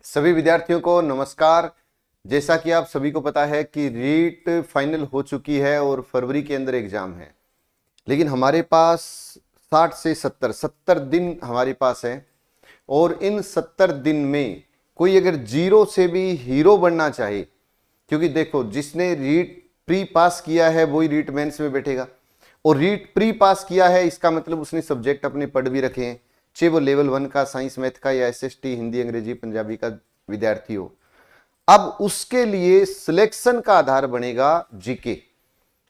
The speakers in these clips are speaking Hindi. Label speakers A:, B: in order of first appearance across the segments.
A: सभी विद्यार्थियों को नमस्कार। जैसा कि आप सभी को पता है कि रीट फाइनल हो चुकी है और फरवरी के अंदर एग्जाम है, लेकिन हमारे पास 60 से 70 दिन हमारे पास है और इन 70 दिन में कोई अगर जीरो से भी हीरो बनना चाहे, क्योंकि देखो जिसने रीट प्री पास किया है वही रीट मेंस में बैठेगा और रीट प्री पास किया है इसका मतलब उसने सब्जेक्ट अपने पढ़ भी रखे हैं, चाहे वो लेवल 1 का साइंस मैथ का या एसएसटी हिंदी अंग्रेजी पंजाबी का विद्यार्थी हो। अब उसके लिए सिलेक्शन का आधार बनेगा जीके।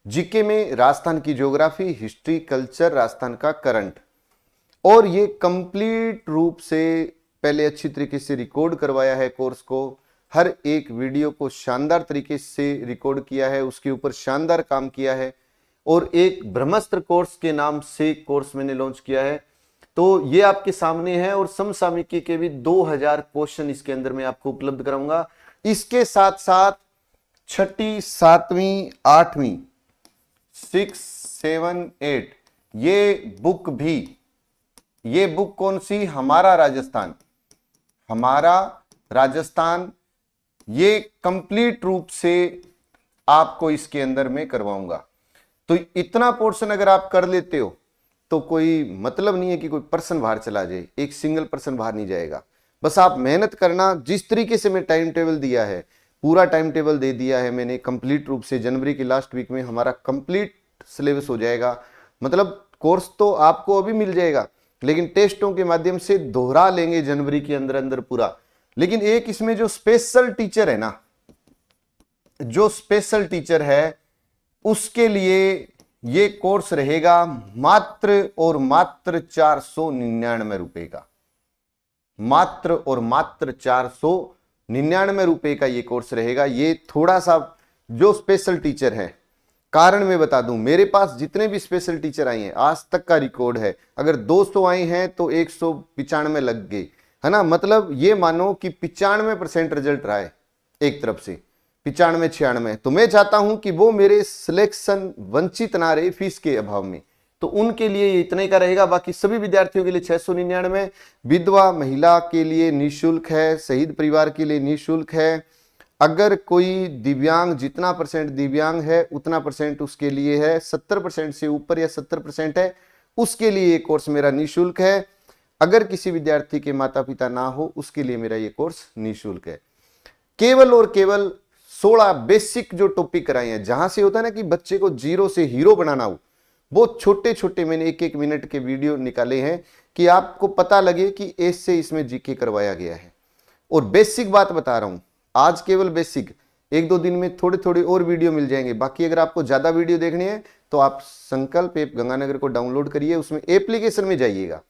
A: जीके में राजस्थान की ज्योग्राफी, हिस्ट्री, कल्चर, राजस्थान का करंट, और ये कंप्लीट रूप से पहले अच्छी तरीके से रिकॉर्ड करवाया है कोर्स को। हर एक वीडियो को शानदार तरीके से रिकॉर्ड किया है, उसके ऊपर शानदार काम किया है और एक ब्रह्मास्त्र कोर्स के नाम से कोर्स मैंने लॉन्च किया है। तो ये आपके सामने है और समसामयिकी के भी 2000 क्वेश्चन इसके अंदर मैं आपको उपलब्ध कराऊंगा। इसके साथ साथ छठी, सातवीं, आठवीं, 6, 7, 8 ये बुक भी, ये बुक कौन सी, हमारा राजस्थान, ये कंप्लीट रूप से आपको इसके अंदर में करवाऊंगा। तो इतना पोर्शन अगर आप कर लेते हो तो कोई मतलब नहीं है कि कोई पर्सन बाहर चला जाए, एक सिंगल पर्सन बाहर नहीं जाएगा। बस आप मेहनत करना। जिस तरीके से मैं टाइम टेबल दिया है, पूरा टाइम टेबल दे दिया है मैंने कंप्लीट रूप से। जनवरी की लास्ट वीक में हमारा कंप्लीट सिलेबस हो जाएगा, मतलब कोर्स तो आपको अभी मिल जाएगा लेकिन टेस्टों के माध्यम से दोहरा लेंगे जनवरी के अंदर अंदर पूरा। लेकिन एक इसमें जो स्पेशल टीचर है ना, जो स्पेशल टीचर है उसके लिए ये कोर्स रहेगा मात्र और मात्र 499 रुपए का, मात्र और मात्र 499 रुपए का ये कोर्स रहेगा। ये थोड़ा सा जो स्पेशल टीचर है, कारण मैं बता दूं, मेरे पास जितने भी स्पेशल टीचर आए हैं आज तक का रिकॉर्ड है, अगर 200 आए हैं तो 195 लग गए, है ना। मतलब ये मानो कि 95% रिजल्ट रहा है एक तरफ से, 95, 96। तो मैं चाहता हूं कि वो मेरे सिलेक्शन वंचित ना रहे फीस के अभाव में, तो उनके लिए ये इतने का रहेगा। बाकी सभी विद्यार्थियों के लिए 699, विधवा महिला के लिए निःशुल्क है, शहीद परिवार के लिए निःशुल्क है। अगर कोई दिव्यांग, जितना परसेंट दिव्यांग है उतना परसेंट उसके लिए है, 70% से ऊपर या 70% है उसके लिए ये कोर्स मेरा निःशुल्क है। अगर किसी विद्यार्थी के माता पिता ना हो उसके लिए मेरा ये कोर्स निःशुल्क है। केवल और केवल 16 बेसिक जो टॉपिक कराए हैं, जहां से होता है ना कि बच्चे को जीरो से हीरो बनाना हो, वो छोटे छोटे मैंने 1-1 मिनट के वीडियो निकाले हैं कि आपको पता लगे कि ऐसे इसमें जीके करवाया गया है। और बेसिक बात बता रहा हूं, आज केवल बेसिक, 1-2 दिन में थोड़े थोड़े और वीडियो मिल जाएंगे। बाकी अगर आपको ज्यादा वीडियो देखनी है तो आप संकल्प ऐप गंगानगर को डाउनलोड करिए, उसमें एप्लीकेशन में जाइएगा,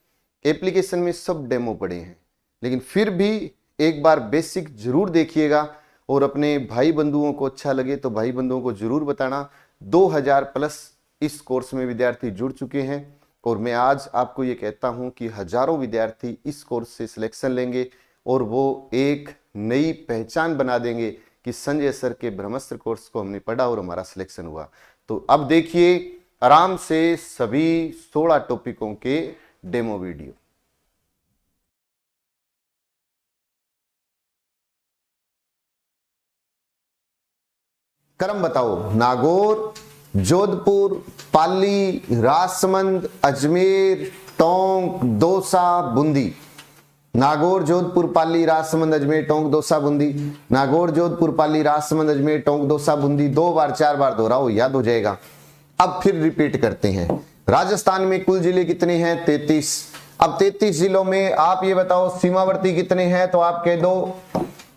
A: एप्लीकेशन में सब डेमो पड़े हैं। लेकिन फिर भी एक बार बेसिक जरूर देखिएगा और अपने भाई बंधुओं को अच्छा लगे तो भाई बंधुओं को जरूर बताना। 2000 प्लस इस कोर्स में विद्यार्थी जुड़ चुके हैं और मैं आज आपको ये कहता हूं कि हजारों विद्यार्थी इस कोर्स से सिलेक्शन लेंगे और वो एक नई पहचान बना देंगे कि संजय सर के ब्रह्मास्त्र कोर्स को हमने पढ़ा और हमारा सिलेक्शन हुआ। तो अब देखिए आराम से सभी 16 टॉपिकों के डेमो वीडियो। क्रम बताओ, नागौर, जोधपुर, पाली, राजसमंद, अजमेर, टोंक, दौसा, बूंदी। नागौर, जोधपुर, पाली, राजसमंद, अजमेर, टोंक, दौसा, बूंदी। नागौर, जोधपुर, पाली, राजसमंद, अजमेर, टोंक, दौसा, बूंदी। 2 बार 4 बार दोहराओ, याद हो जाएगा। अब फिर रिपीट करते हैं। राजस्थान में कुल जिले कितने हैं? 33। अब 33 जिलों में आप ये बताओ सीमावर्ती कितने हैं, तो आप कह दो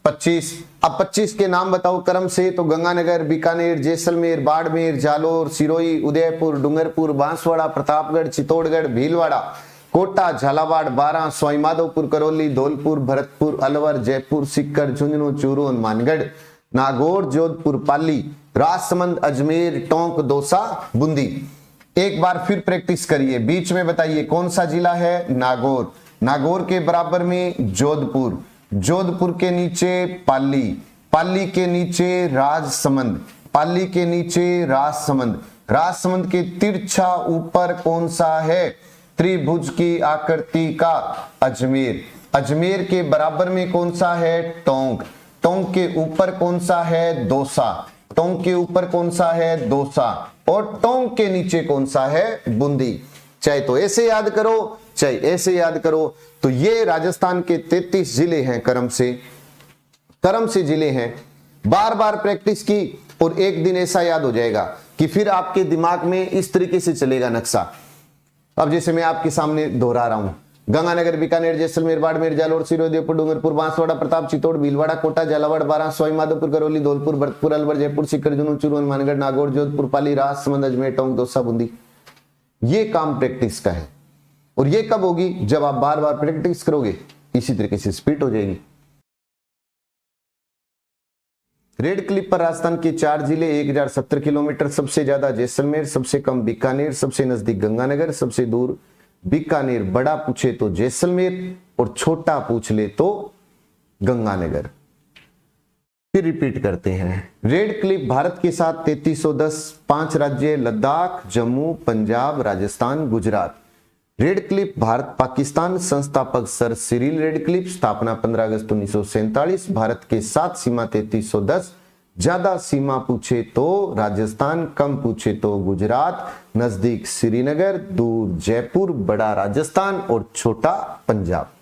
A: 25। अब 25 के नाम बताओ क्रम से, तो गंगानगर, बीकानेर, जैसलमेर, बाड़मेर, जालोर, सिरोही, उदयपुर, डूंगरपुर, बांसवाड़ा, प्रतापगढ़, चित्तौड़गढ़, भीलवाड़ा, कोटा, झालावाड़, बारां, सवाईमाधोपुर, करौली, धौलपुर, भरतपुर, अलवर, जयपुर, सीकर, झुंझुनू, चूरू, हनुमानगढ़। नागौर, जोधपुर, पाली, राजसमंद, अजमेर, टोंक, दौसा, बूंदी। एक बार फिर प्रैक्टिस करिए, बीच में बताइए कौन सा जिला है? नागौर। नागौर के बराबर में जोधपुर, जोधपुर के नीचे पाली, पाली के नीचे राजसमंद, पाली के नीचे राजसमंद, राजसमंद के तिरछा ऊपर कौन सा है त्रिभुज की आकृति का? अजमेर। अजमेर के बराबर में कौन सा है? टोंक। टोंक के ऊपर कौन सा है? दौसा। टोंक के ऊपर कौन सा है? दौसा। और टोंक के नीचे कौन सा है? बूंदी। चाहे तो ऐसे याद करो, चाहे ऐसे याद करो। तो ये राजस्थान के 33 जिले हैं, क्रम से जिले हैं। बार बार प्रैक्टिस की और एक दिन ऐसा याद हो जाएगा कि फिर आपके दिमाग में इस तरीके से चलेगा नक्शा। अब जैसे मैं आपके सामने दोहरा रहा हूं, गंगानगर, बीकानेर, जैसलमेर, बाड़मेर, जालोर, सिरोही, उदयपुर, डूंगरपुर, बांसवाड़ा, प्रताप, चित्तौड़, भीलवाड़ा, कोटा, झालावाड़, बारां, सवाई माधोपुर, करौली, धौलपुर, भरतपुर, अलवर, जयपुर, सीकर, जुनून, चूरू, हनुमानगढ़, नागौर, जोधपुर, पाली, राजसमंद, अजमेर, टोंक, दौसा, बूंदी। ये काम प्रैक्टिस का है। और ये कब होगी? जब आप बार बार प्रैक्टिस करोगे, इसी तरीके से स्पीड हो जाएगी। रेड क्लिप पर राजस्थान के 4 जिले, 1070 किलोमीटर। सबसे ज्यादा जैसलमेर, सबसे कम बीकानेर, सबसे नजदीक गंगानगर, सबसे दूर बीकानेर। बड़ा पूछे तो जैसलमेर और छोटा पूछ ले तो गंगानगर। फिर रिपीट करते हैं। रेड क्लिप भारत के साथ 3310, 5 राज्य लद्दाख, जम्मू, पंजाब, राजस्थान, गुजरात। रेड क्लिप भारत पाकिस्तान, संस्थापक सर सिरिल रेडक्लिफ, स्थापना 15 अगस्त 1947। भारत के साथ सीमा 3310, ज्यादा सीमा पूछे तो राजस्थान, कम पूछे तो गुजरात, नजदीक श्रीनगर, दूर जयपुर, बड़ा राजस्थान और छोटा पंजाब।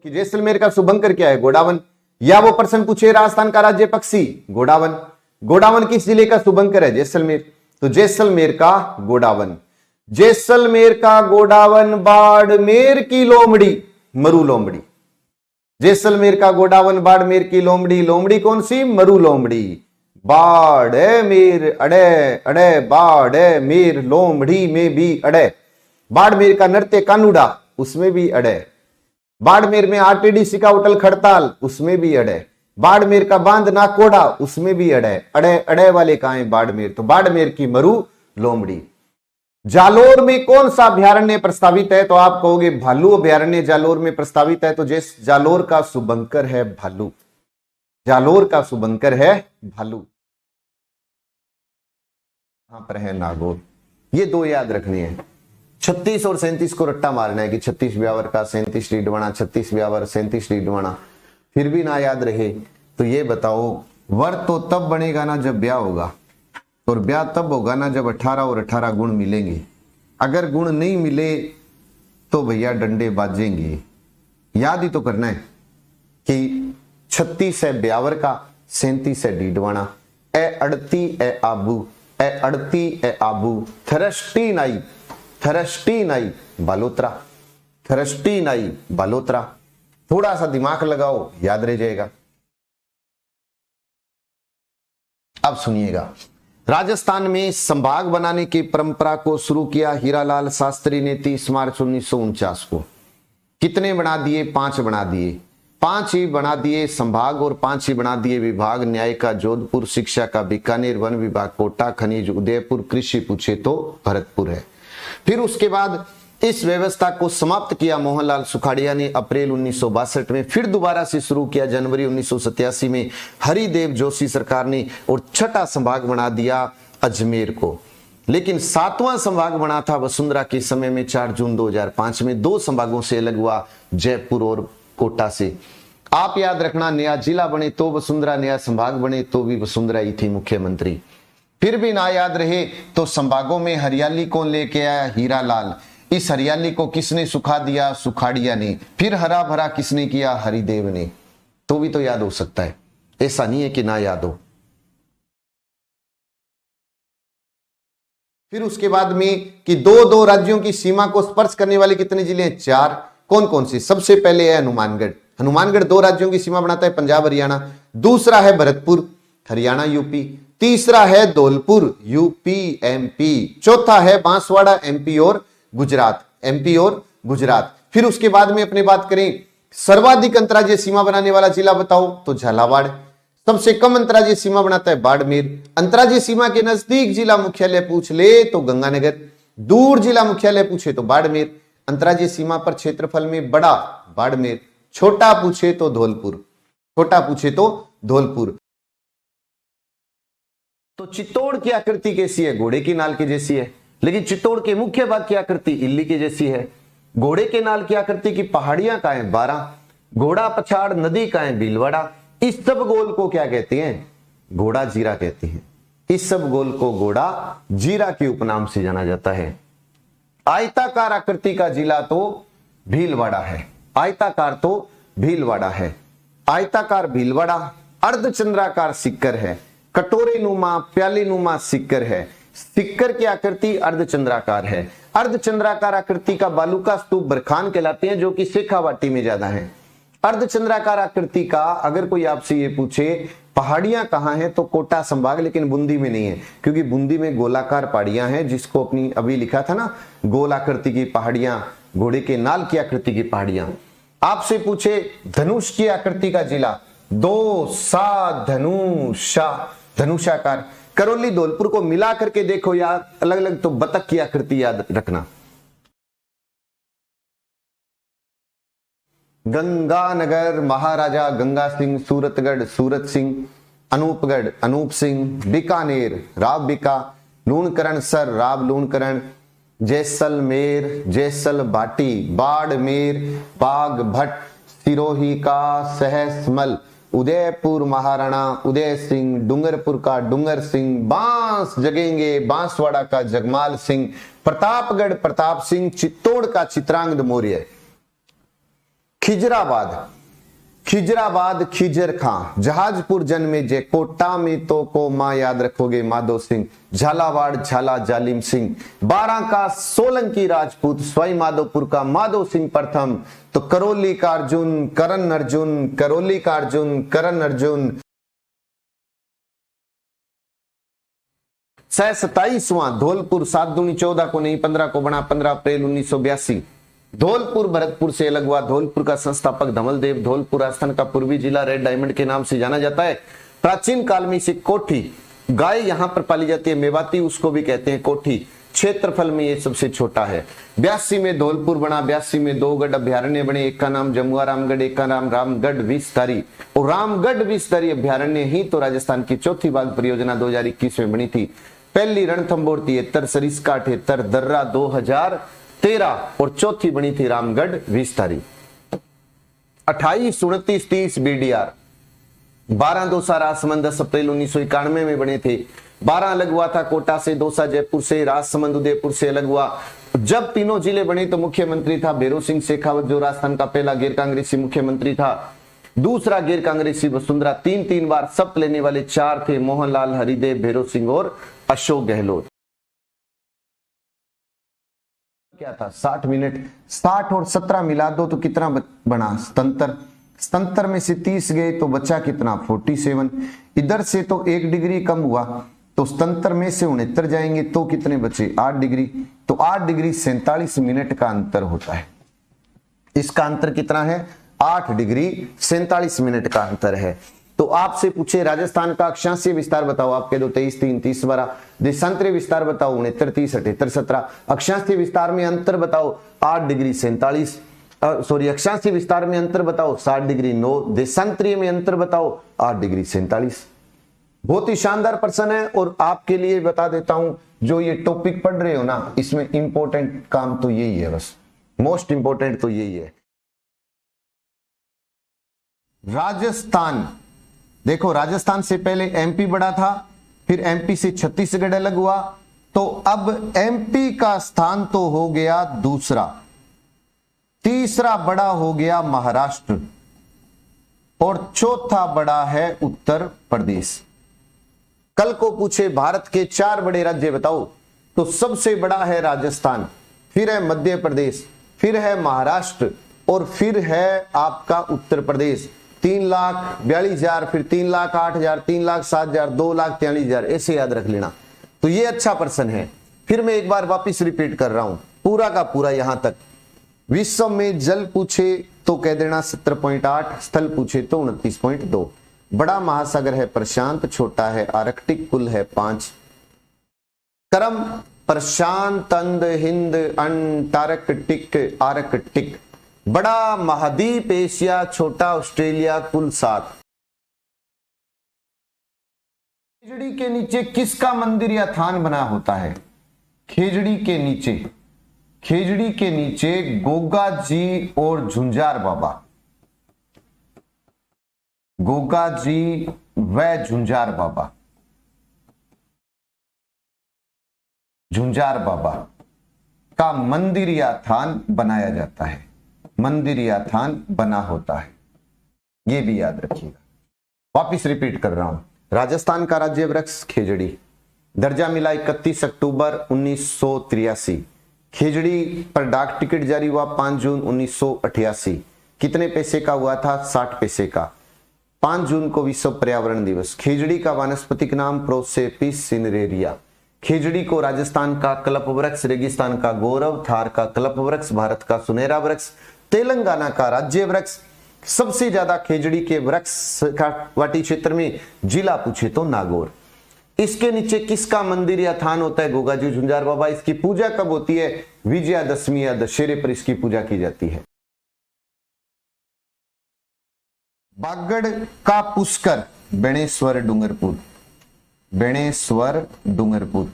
A: जैसलमेर का शुभंकर क्या है? गोडावन। या वो प्रश्न पूछे राजस्थान का राज्य पक्षी? गोडावन। गोडावन किस जिले का शुभंकर है? जैसलमेर। तो जैसलमेर का गोडावन। जैसलमेर का गोडावन बाड़मेर की लोमड़ी, मरु लोमड़ी। जैसलमेर का गोडावन बाड़मेर की लोमड़ी। लोमड़ी कौन सी? मरु लोमड़ी। बाड़मेर अड़े, अड़े बाड़मेर, लोमड़ी में भी अड़े। बाड़मेर का नृत्य कानूड़ा, उसमें भी अड़े। बाड़मेर में आरटीडीसी का होटल खड़ताल, उसमें भी अड़े। बाड़मेर का बांध नाकोड़ा, उसमें भी अड़े। अड़े अड़े वाले कहां है? बाड़मेर। तो बाड़मेर की मरु लोमड़ी। जालोर में कौन सा अभ्यारण्य प्रस्तावित है? तो आप कहोगे भालू अभ्यारण्य जालोर में प्रस्तावित है। तो जालोर का शुभंकर है भालू। जालोर का शुभंकर है भालू। यहां पर है नागौर। ये 2 याद रखने हैं। 36 और 37 को रट्टा मारना है कि 36 ब्यावर का, 37 डीडवाना, 36 ब्यावर, 37 डीडवाना। फिर भी ना याद रहे तो ये बताओ, वर तो तब बनेगा ना जब ब्याह होगा, और ब्याह तब होगा ना जब 18 और 18 गुण मिलेंगे। अगर गुण नहीं मिले तो भैया डंडे बाजेंगे। याद ही तो करना है कि 36 है ब्यावर का, 37 है डीडवाना। ए अड़ती ए आबू, ए अड़ती ए आबू, थरष्टी नाई, थरष्टी नाई बालोत्रा, थरष्टी नाई बालोत्रा। थोड़ा सा दिमाग लगाओ, याद रह जाएगा। अब सुनिएगा, राजस्थान में संभाग बनाने की परंपरा को शुरू किया हीरालाल शास्त्री ने 30 मार्च 1949 को। कितने बना दिए? 5 बना दिए। 5 ही बना दिए संभाग और 5 ही बना दिए विभाग। न्याय का जोधपुर, शिक्षा का बीकानेर, वन विभाग कोटा, खनिज उदयपुर, कृषि पूछे तो भरतपुर है। फिर उसके बाद इस व्यवस्था को समाप्त किया मोहनलाल सुखाड़िया ने अप्रैल 1962 में। फिर दोबारा से शुरू किया जनवरी 1987 में हरिदेव जोशी सरकार ने, और छठा संभाग बना दिया अजमेर को। लेकिन 7वां संभाग बना था वसुंधरा के समय में 4 जून 2005 में। 2 संभागों से अलग हुआ, जयपुर और कोटा से। आप याद रखना, नया जिला बने तो वसुंधरा, नया संभाग बने तो भी वसुंधरा ही थी मुख्यमंत्री। फिर भी ना याद रहे तो संभागों में हरियाली कौन लेके आया? हीरालाल। इस हरियाली को किसने सुखा दिया? सुखाड़िया ने। फिर हरा भरा किसने किया? हरिदेव ने। तो भी तो याद हो सकता है, ऐसा नहीं है कि ना याद हो। फिर उसके बाद में कि 2 राज्यों की सीमा को स्पर्श करने वाले कितने जिले हैं? 4। कौन कौन से? सबसे पहले है हनुमानगढ़। हनुमानगढ़ 2 राज्यों की सीमा बनाता है, पंजाब हरियाणा। दूसरा है भरतपुर, हरियाणा यूपी। तीसरा है धौलपुर, यूपी एमपी। चौथा है बांसवाड़ा, एमपी और गुजरात, एमपी और गुजरात। फिर उसके बाद में अपने बात करें सर्वाधिक अंतर्राज्यीय सीमा बनाने वाला जिला बताओ, तो झालावाड़। सबसे कम अंतर्राज्यीय सीमा बनाता है बाड़मेर। अंतर्राज्यीय सीमा के नजदीक जिला मुख्यालय पूछ ले तो गंगानगर, दूर जिला मुख्यालय पूछे तो बाड़मेर। अंतर्राज्यीय सीमा पर क्षेत्रफल में बड़ा बाड़मेर, छोटा पूछे तो धौलपुर, छोटा पूछे तो धौलपुर। तो चित्तौड़ की आकृति कैसी है? घोड़े की नाल की जैसी है। लेकिन चित्तौड़ के मुख्य भाग की आकृति इल्ली की जैसी है। घोड़े के नाल की आकृति की पहाड़ियां का है 12, घोड़ा पछाड़ नदी का है भीलवाड़ा। इस सब गोल को क्या कहते हैं? घोड़ा जीरा कहते हैं। इस सब गोल को घोड़ा जीरा के उपनाम से जाना जाता है। आयताकार आकृति का जिला तो भीलवाड़ा है, आयताकार तो भीलवाड़ा है। आयताकार भीलवाड़ा, अर्धचंद्राकार सिक्कर है, कटोरे नुमा प्याले नुमा सिक्कर है। सिक्कर की आकृति अर्धचंद्राकार है। अर्धचंद्राकार आकृति का बालू का स्तूप बरखान कहलाते हैं, जो कि शेखावाटी में ज्यादा है। अर्धचंद्राकार आकृति का अगर कोई आपसे ये पूछे पहाड़ियां कहां हैं, तो कोटा संभाग, लेकिन बूंदी में नहीं है, क्योंकि बूंदी में गोलाकार पहाड़ियां हैं, जिसको अपनी अभी लिखा था ना, गोल आकृति की पहाड़ियां, घोड़े के नाल की आकृति की पहाड़ियां। आपसे पूछे धनुष की आकृति का जिला, दौसा धनुषा, धनुषाकार। करौली धौलपुर को मिला करके देखो यार, अलग अलग, तो बतख की आकृति याद रखना। गंगानगर महाराजा गंगा सिंह, सूरतगढ़ सूरत सिंह, अनूपगढ़ अनूप सिंह, बीकानेर राव बीका, लूणकरण सर राव लूणकरण, जैसलमेर जैसल भाटी, बाड़मेर बाग भट्ट, सिरोही का सहसमल, उदयपुर महाराणा उदय सिंह, डूंगरपुर का डूंगर सिंह, बांस जगेंगे बांसवाड़ा का जगमाल सिंह, प्रतापगढ़ प्रताप सिंह, चित्तौड़ का चित्रांगद मौर्य, खिजराबाद खिजराबाद खिजर खां, जहाजपुर जन्मे जय, कोटा में तो को मां याद रखोगे माधो सिंह, झालावाड़ झाला जालिम सिंह, बारां का सोलंकी राजपूत, सवाई माधोपुर का माधो सिंह प्रथम, तो करौली का अर्जुन करण अर्जुन, करौली का अर्जुन करण अर्जुन। 27वां धौलपुर 7 दूनी 14 को नहीं 15 को बना, 15 अप्रैल 1982। धौलपुर भरतपुर से अलग हुआ। धौलपुर का संस्थापक धमल देव। धौलपुर राजस्थान का पूर्वी जिला रेड डायमंड के नाम से जाना जाता है। प्राचीन काल में इसे कोठी गाय यहां पर पाली जाती है, मेवाती उसको भी कहते हैं कोठी। क्षेत्रफल में ये सबसे छोटा है। 82 में धौलपुर बना। 82 में 2 गढ़ अभ्यारण्य बने, एक का नाम जमुआ रामगढ़, एक का नाम रामगढ़ विस्तारी। और रामगढ़ विस्तारी अभ्यारण्य ही तो राजस्थान की चौथी बाघ परियोजना 2021 में बनी थी। पहली रणथंभौर 73, सरिस्का 78, दर्रा 2013 और चौथी बनी थी रामगढ़ विस्तारी। 28, 29, 30 बीडीआर। 12 दौसा राजसमंद 10 अप्रैल 1991 में बने थे। 12 अलग हुआ था कोटा से, दौसा जयपुर से, राजसमंद उदयपुर से अलग हुआ। जब तीनों जिले बने तो मुख्यमंत्री था भैरों सिंह शेखावत, जो राजस्थान का पहला गैर कांग्रेसी मुख्यमंत्री था। दूसरा गैर कांग्रेसी वसुंधरा। 3 बार शपथ लेने वाले 4 थे, मोहनलाल, हरिदेव, भैरों सिंह और अशोक गहलोत। क्या था 60 मिनट। 60 और 17 मिला दो तो कितना बना स्तंत्र। स्तंत्र में से 30 गए तो बचा कितना 47। इधर से तो 1 डिग्री कम हुआ तो स्तंत्र में से 69 जाएंगे तो कितने बचे 8 डिग्री। तो 8 डिग्री 47 मिनट का अंतर होता है। इसका अंतर कितना है 8 डिग्री 47 मिनट का अंतर है। तो आपसे पूछे राजस्थान का अक्षांशीय विस्तार बताओ, आप कह दो 23, 3, 30, 12। देशांतरीय विस्तार बताओ 69, 30, 78, 17। अक्षांशीय विस्तार में अंतर बताओ 8 डिग्री 47। अक्षांशीय विस्तार में अंतर बताओ 60 डिग्री 9। देशांतरीय में अंतर बताओ 8 डिग्री 47। बहुत ही शानदार प्रश्न है। और आपके लिए बता देता हूं, जो ये टॉपिक पढ़ रहे हो ना, इसमें इंपॉर्टेंट काम तो यही है, बस मोस्ट इंपॉर्टेंट तो यही है। राजस्थान देखो, राजस्थान से पहले एमपी बड़ा था, फिर एमपी से छत्तीसगढ़ अलग हुआ, तो अब एमपी का स्थान तो हो गया दूसरा। तीसरा बड़ा हो गया महाराष्ट्र और चौथा बड़ा है उत्तर प्रदेश। कल को पूछे भारत के 4 बड़े राज्य बताओ, तो सबसे बड़ा है राजस्थान, फिर है मध्य प्रदेश, फिर है महाराष्ट्र और फिर है आपका उत्तर प्रदेश। 3,42,000, फिर 3,08,000, 3,07,000, 2,43,000, ऐसे याद रख लेना। तो ये अच्छा प्रश्न है। फिर मैं एक बार वापिस रिपीट कर रहा हूं पूरा का पूरा यहां तक। विश्व में जल पूछे तो कह देना 17.8, स्थल पूछे तो 29.2। बड़ा महासागर है प्रशांत, छोटा है आर्कटिक, कुल है 5। क्रम प्रशांत, अंद, हिंद, अंटार्कटिक, आर्कटिक। बड़ा महाद्वीप एशिया, छोटा ऑस्ट्रेलिया, कुल 7। खेजड़ी के नीचे किसका मंदिर या थान बना होता है? खेजड़ी के नीचे, खेजड़ी के नीचे गोगा जी और झुंझार बाबा, गोगा जी व झुंझार बाबा, झुंझार बाबा का मंदिर या थान बनाया जाता है, मंदिर या थान बना होता है, ये भी याद रखिएगा। वापिस रिपीट कर रहा हूं, राजस्थान का राज्य वृक्ष खेजड़ी, दर्जा मिला 31 अक्टूबर 1983, खेजड़ी पर डाक टिकट जारी हुआ 5 जून 1988, कितने पैसे का हुआ था? 60 पैसे का। 5 जून को विश्व पर्यावरण दिवस। खेजड़ी का वानस्पतिक नाम प्रोसेपिस सिनेरेरिया। खेजड़ी को राजस्थान का कल्पवृक्ष, रेगिस्तान का गौरव, थार का कल्पवृक्ष, भारत का सुनहरा वृक्ष, तेलंगाना का राज्य वृक्ष। सबसे ज्यादा खेजड़ी के वृक्ष का वाटी क्षेत्र में जिला पूछे तो नागौर। इसके नीचे किसका मंदिर या थान होता है? गोगा जी झुंझार बाबा। इसकी पूजा कब होती है? विजयादशमी या दशहरे पर इसकी पूजा की जाती है। बागड़ का पुष्कर बेणेश्वर डूंगरपुर, बेणेश्वर डूंगरपुर,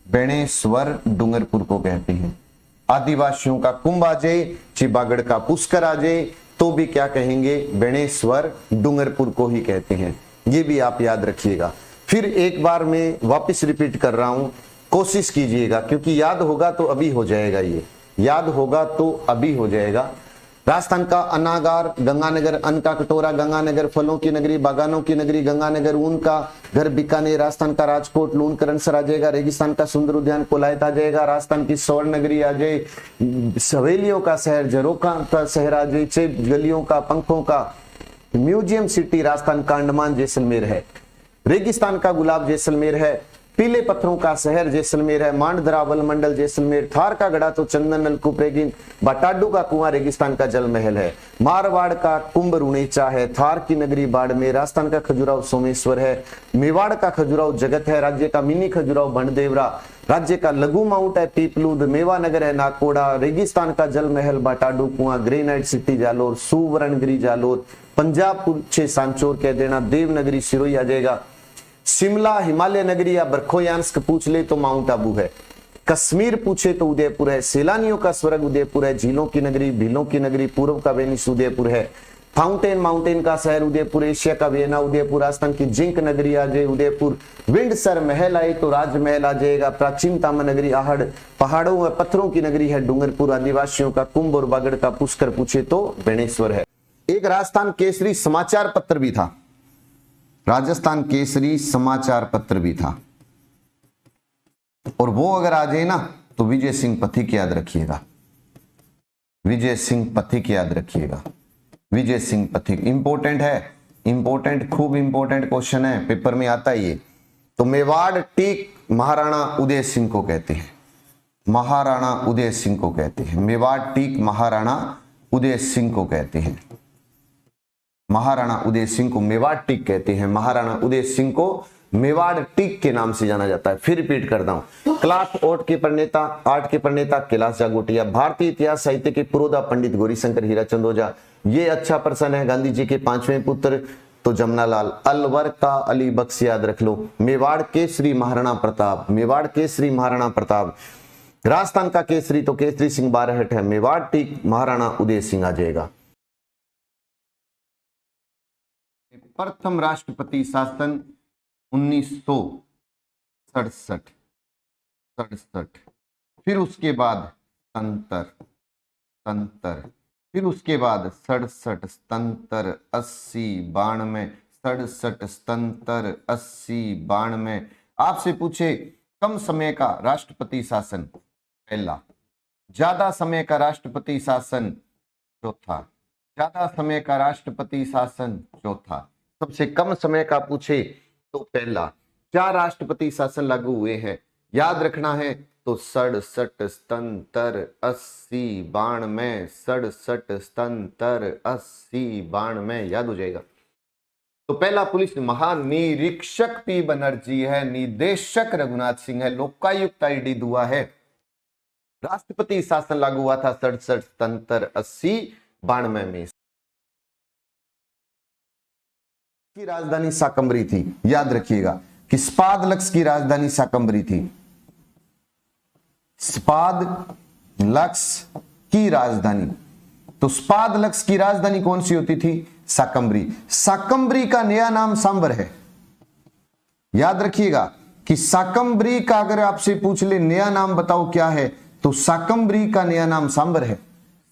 A: बेणेश्वर डूंगरपुर को कहते हैं। आदिवासियों का कुंभ आ जाए, चिबागढ़ का पुष्कर आ जाए तो भी क्या कहेंगे? बेणेश्वर डूंगरपुर को ही कहते हैं। ये भी आप याद रखिएगा। फिर एक बार मैं वापस रिपीट कर रहा हूं, कोशिश कीजिएगा, क्योंकि याद होगा तो अभी हो जाएगा, ये याद होगा तो अभी हो जाएगा। राजस्थान का अनागार गंगानगर, अन्न का कटोरा गंगानगर, फलों की नगरी, बागानों की नगरी गंगानगर, ऊन का घर बीकानेर, राजस्थान का राजकोट लून करणसर आ जाएगा, रेगिस्तान का सुंदर उद्यान कोलायत आ जाएगा, राजस्थान की स्वर्ण नगरी आ जाए, सवेलियों का शहर झरोखा का शहर आ जाए, गलियों का पंखों का म्यूजियम सिटी राजस्थान का अंडमान जैसलमेर है, रेगिस्तान का गुलाब जैसलमेर है, पीले पत्थरों का शहर जैसलमेर है, मांडधरा वन मंडल जैसलमेर, थार का गड़ा तो चंदन नलकूप रेगिन, बाटाडू का कुआं रेगिस्तान का जल महल है, मारवाड़ का कुंभ रुणेचा है, थार की नगरी बाड़मेर, राजस्थान का खजुराहो सोमेश्वर है, मेवाड़ का खजुराहो जगत है, राज्य का मिनी खजुराहो बनदेवरा, राज्य का लघु माउंट है पीपलूद, मेवा नगर है नाकोड़ा, रेगिस्तान का जल महल बाटाडू कुआं, ग्रेनाइट सिटी जालोर, सुवर्णगिरी जालोर, पंजाब पूछे सांचौर कह देना, देवनगरी सिरोही आ जाएगा, शिमला हिमालय नगरी या बरखोयांस्क पूछ ले तो माउंट आबू है, कश्मीर पूछे तो उदयपुर है, सैलानियों का स्वर्ग उदयपुर है, झीलों की नगरी भीलों की नगरी पूर्व का वेनिस उदयपुर है, फाउंटेन माउंटेन का शहर उदयपुर, एशिया का वियना उदयपुर, राजस्थान की जिंक नगरी आ जाए उदयपुर, विंडसर महल आए तो राजमहल आ जाएगा, प्राचीनतम नगरी आहड़, पहाड़ों व पत्थरों की नगरी है डूंगरपुर, आदिवासियों का कुंभ और बागड़ का पुष्कर पूछे तो बेणेश्वर है। एक राजस्थान केसरी समाचार पत्र भी था, राजस्थान केसरी समाचार पत्र भी था, और वो अगर आ जाए ना तो विजय सिंह पथिक याद रखिएगा, विजय सिंह पथिक याद रखिएगा, विजय सिंह पथिक इंपॉर्टेंट है, इंपॉर्टेंट, खूब इंपॉर्टेंट क्वेश्चन है, पेपर में आता ही है। तो मेवाड़ टीक महाराणा उदय सिंह को कहते हैं, महाराणा उदय सिंह को कहते हैं, मेवाड़ टीक महाराणा उदय सिंह को कहते हैं, महाराणा उदय सिंह को मेवाड़ टीक कहते हैं, महाराणा उदय सिंह को मेवाड़ टीक के नाम से जाना जाता है। फिर रिपीट करता हूं, क्लास आर्ट के प्रणेता कैलाश जागोटिया, भारतीय इतिहास साहित्य के पुरोधा पंडित गौरीशंकर हीराचंद ओझा, ये अच्छा पर्सन है, गांधी जी के 5वें पुत्र तो जमनालाल, अलवर का अली बख्श याद रख लो, मेवाड़ केसरी महाराणा प्रताप, मेवाड़ केसरी महाराणा प्रताप, राजस्थान का केसरी तो केसरी सिंह बारहट है, मेवाड़ टीक महाराणा उदय सिंह आ जाएगा। प्रथम राष्ट्रपति शासन 1967, फिर उसके बाद तंत्र, फिर उसके बाद 67 तंत्र 80 92 67 तंत्र 80 92। आपसे पूछे कम समय का राष्ट्रपति शासन पहला, ज्यादा समय का राष्ट्रपति शासन चौथा, ज्यादा समय का राष्ट्रपति शासन चौथा, सबसे कम समय का पूछे तो पहला। क्या राष्ट्रपति शासन लागू हुए हैं याद रखना है तो 67 तंत्र 80 92, 67 तंत्र 80 92 याद हो जाएगा। तो पहला पुलिस महानिरीक्षक पी बनर्जी है, निदेशक रघुनाथ सिंह है, लोकायुक्त आईडी दुआ है। राष्ट्रपति शासन लागू हुआ था 67 तंत्र 80 92 में। की राजधानी साकंबरी थी, याद रखिएगा कि स्पाद लक्स की राजधानी साकंबरी थी, स्पाद लक्स की राजधानी। तो स्पाद लक्स की राजधानी कौन सी होती थी? शाकंभरी। शाकंभरी का नया नाम सांबर है। याद रखिएगा कि शाकंभरी का अगर आपसे पूछ ले नया नाम बताओ क्या है, तो शाकंभरी का नया नाम सांबर है।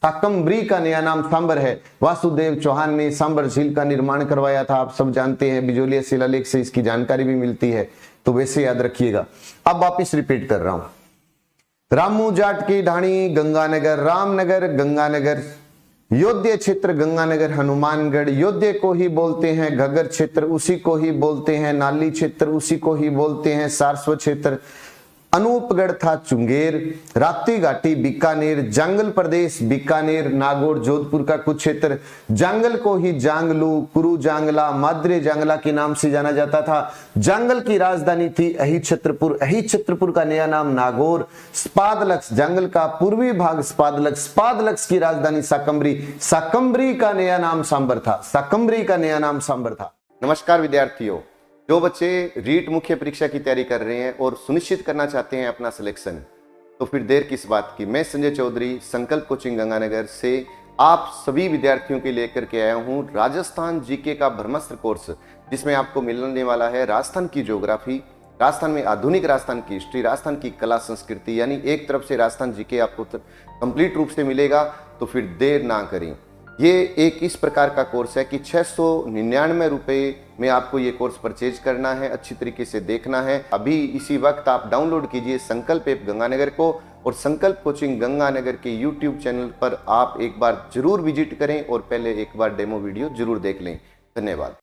A: शाकंभरी का नया नाम सांबर है। वासुदेव चौहान ने सांबर झील का निर्माण करवाया था, आप सब जानते हैं, बिजोलिया शिलालेख से इसकी जानकारी भी मिलती है, तो वैसे याद रखिएगा। अब वापिस रिपीट कर रहा हूं। रामू जाट की ढाणी गंगानगर, रामनगर गंगानगर, योध्य क्षेत्र गंगानगर हनुमानगढ़, योध्य को ही बोलते हैं घग्गर क्षेत्र, उसी को ही बोलते हैं नाली क्षेत्र, उसी को ही बोलते हैं सारस्वत क्षेत्र। अनूपगढ़ था चुंगेर, राप्ती घाटी बीकानेर, जांगल प्रदेश बीकानेर, नागौर जोधपुर का कुछ क्षेत्र, जांगल को ही जांगलू, कुरु जांगला, माद्रे जांगला के नाम से जाना जाता था। जांगल की राजधानी थी अहिर छत्रपुर, अहिर छत्रपुर का नया नाम नागौर। स्पादलक्स, जांगल का पूर्वी भाग स्पादलक्स, स्पादलक्स की राजधानी शाकंभरी, शाकंभरी का नया नाम सांबर था, शाकंभरी का नया नाम सांबर था। नमस्कार विद्यार्थियों, जो बच्चे रीट मुख्य परीक्षा की तैयारी कर रहे हैं और सुनिश्चित करना चाहते हैं अपना सिलेक्शन, तो फिर देर किस बात की। मैं संजय चौधरी संकल्प कोचिंग गंगानगर से आप सभी विद्यार्थियों के लेकर के आया हूं राजस्थान जीके का ब्रह्मास्त्र कोर्स, जिसमें आपको मिलने वाला है राजस्थान की ज्योग्राफी, राजस्थान में आधुनिक राजस्थान की हिस्ट्री, राजस्थान की कला संस्कृति, यानी एक तरफ से राजस्थान जीके आपको कंप्लीट रूप से मिलेगा। तो फिर देर ना करें। ये एक इस प्रकार का कोर्स है कि 699 रुपये में आपको ये कोर्स परचेज करना है, अच्छी तरीके से देखना है। अभी इसी वक्त आप डाउनलोड कीजिए संकल्प ऐप गंगानगर को, और संकल्प कोचिंग गंगानगर के यूट्यूब चैनल पर आप एक बार जरूर विजिट करें और पहले एक बार डेमो वीडियो जरूर देख लें। धन्यवाद।